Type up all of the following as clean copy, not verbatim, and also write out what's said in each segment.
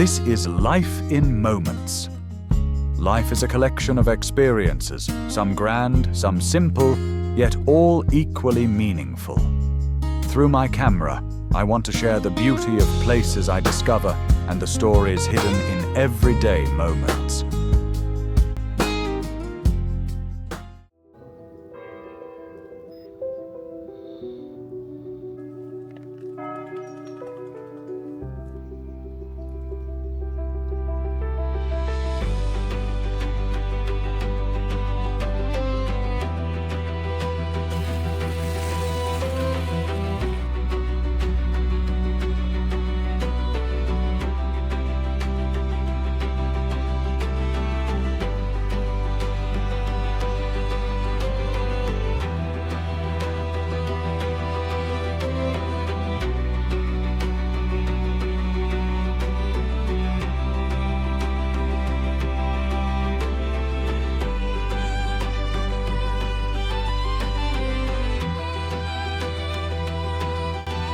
This is life in moments. Life is a collection of experiences, some grand, some simple, yet all equally meaningful. Through my camera, I want to share the beauty of places I discover and the stories hidden in everyday moments.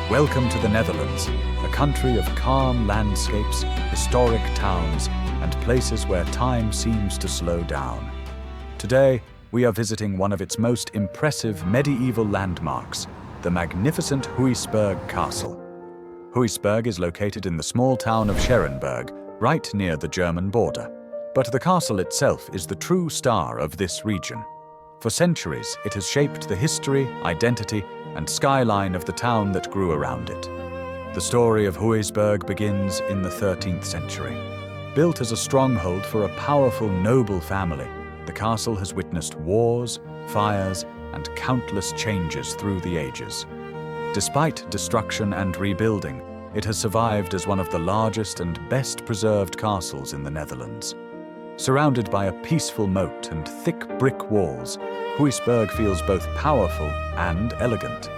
Welcome to the Netherlands, a country of calm landscapes, historic towns, and places where time seems to slow down. Today, we are visiting one of its most impressive medieval landmarks, the magnificent Huis Bergh Castle. Huis Bergh is located in the small town of s-Heerenberg, right near the German border. But the castle itself is the true star of this region. For centuries, it has shaped the history, identity, and skyline of the town that grew around it. The story of Huis Bergh begins in the 13th century. Built as a stronghold for a powerful noble family, the castle has witnessed wars, fires, and countless changes through the ages. Despite destruction and rebuilding, it has survived as one of the largest and best-preserved castles in the Netherlands. Surrounded by a peaceful moat and thick brick walls, Huis Bergh feels both powerful and elegant.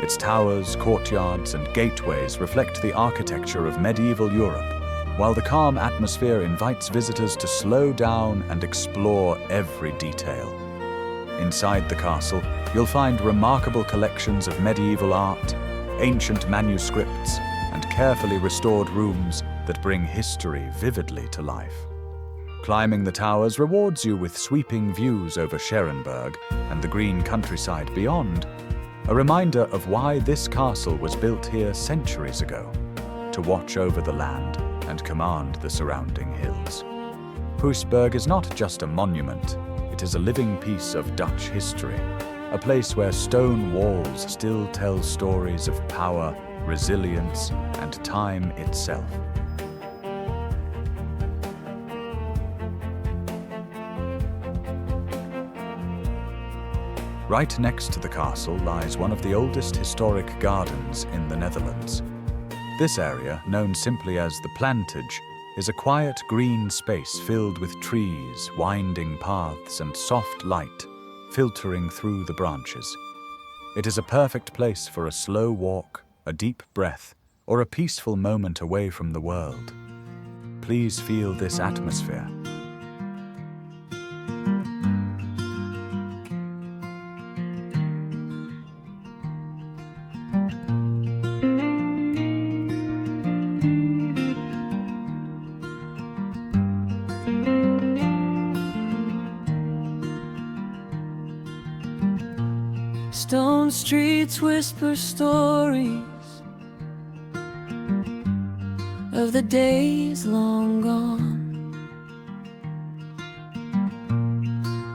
Its towers, courtyards, and gateways reflect the architecture of medieval Europe, while the calm atmosphere invites visitors to slow down and explore every detail. Inside the castle, you'll find remarkable collections of medieval art, ancient manuscripts, and carefully restored rooms that bring history vividly to life. Climbing the towers rewards you with sweeping views over s-Heerenberg and the green countryside beyond, a reminder of why this castle was built here centuries ago, to watch over the land and command the surrounding hills. Huis Bergh is not just a monument, it is a living piece of Dutch history, a place where stone walls still tell stories of power, resilience, and time itself. Right next to the castle lies one of the oldest historic gardens in the Netherlands. This area, known simply as the Plantage, is a quiet green space filled with trees, winding paths, and soft light filtering through the branches. It is a perfect place for a slow walk, a deep breath, or a peaceful moment away from the world. Please feel this atmosphere. Stone streets whisper stories of the days long gone,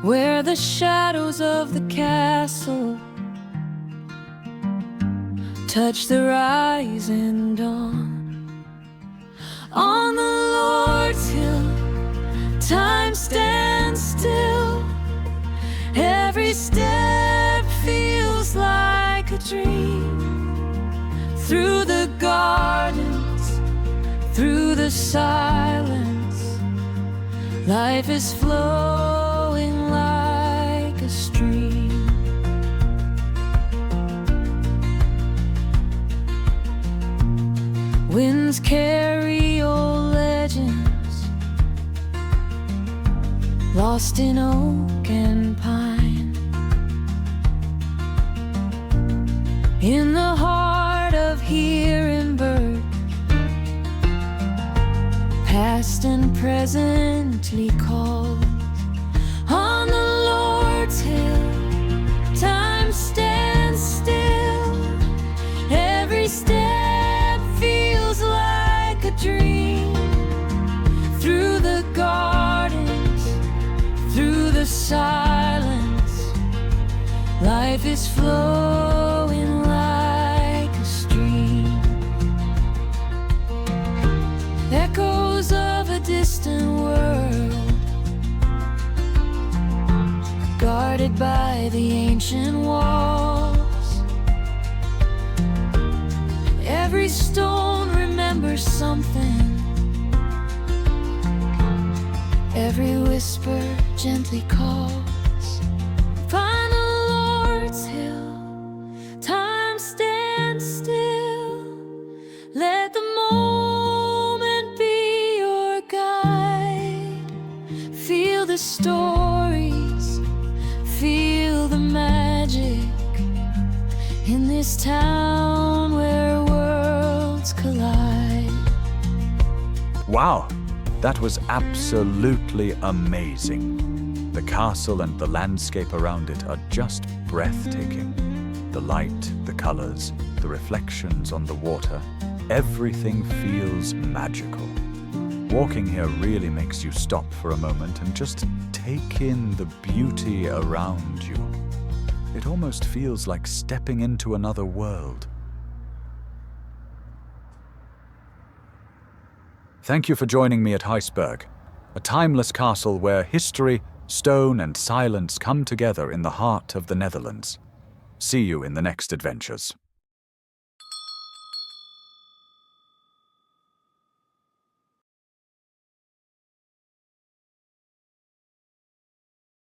where the shadows of the castle touch the rising dawn. On the Lord's hill, time stands still. Every step feels like a dream. Through the gardens, through the silence, life is flowing like a stream. Winds carry old legends, lost in oak and pine. In the heart of s-Heerenberg, presently calls. On the Lord's hill, time stands still. Every step feels like a dream. Through the gardens, through the silence, life is flowing like a stream. Echoes of a distant world, guarded by the ancient walls. Every stone remembers something. Every whisper gently calls. Find the Lord's hill, time stands still. Let the moment be your guide. Feel the stories, feel the magic in this town where worlds collide. Wow, that was absolutely amazing. The castle and the landscape around it are just breathtaking. The light, the colors, the reflections on the water, everything feels magical. Walking here really makes you stop for a moment and just take in the beauty around you. It almost feels like stepping into another world. Thank you for joining me at Huis Bergh, a timeless castle where history, stone, and silence come together in the heart of the Netherlands. See you in the next adventures.